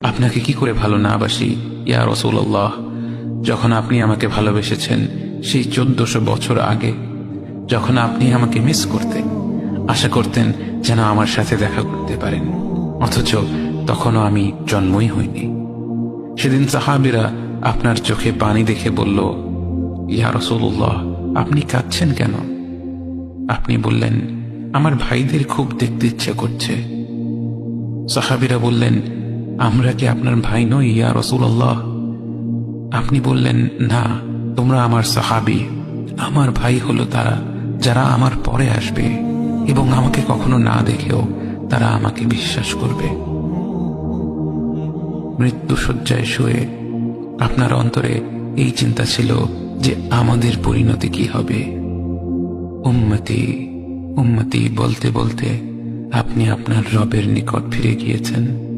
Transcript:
আপনাকে কি করে ভালো না বাসি ইয়া রাসূলুল্লাহ। যখন আপনি আমাকে ভালোবেসেছেন সেই 1400 বছর আগে, যখন আপনি আমাকে মিস করতেন, আশা করতেন যেন আমার সাথে দেখা করতে পারেন, অথচ তখনও আমি জন্মই হইনি। সেদিন সাহাবীরা আপনার চোখে পানি দেখে বলল, ইয়া রাসূলুল্লাহ, আপনি কাঁদছেন কেন? আপনি বললেন, আমার ভাইদের খুব দেখতে ইচ্ছে করছে। সাহাবীরা বললেন, আমরা কি আপনার ভাই নই ইয়া রাসূলুল্লাহ? আপনি বললেন, না, তোমরা আমার সাহাবী। আমার ভাই হলো তারা যারা আমার পরে আসবে এবং আমাকে কখনো না দেখেও তারা আমাকে বিশ্বাস করবে। মৃত্যু শয্যায় শুয়ে আপনার অন্তরে এই চিন্তা ছিল যে আমাদের পরিণতি কি হবে। উম্মতি উম্মতি বলতে বলতে আপনি আপনার রবের নিকট ফিরে গিয়েছেন।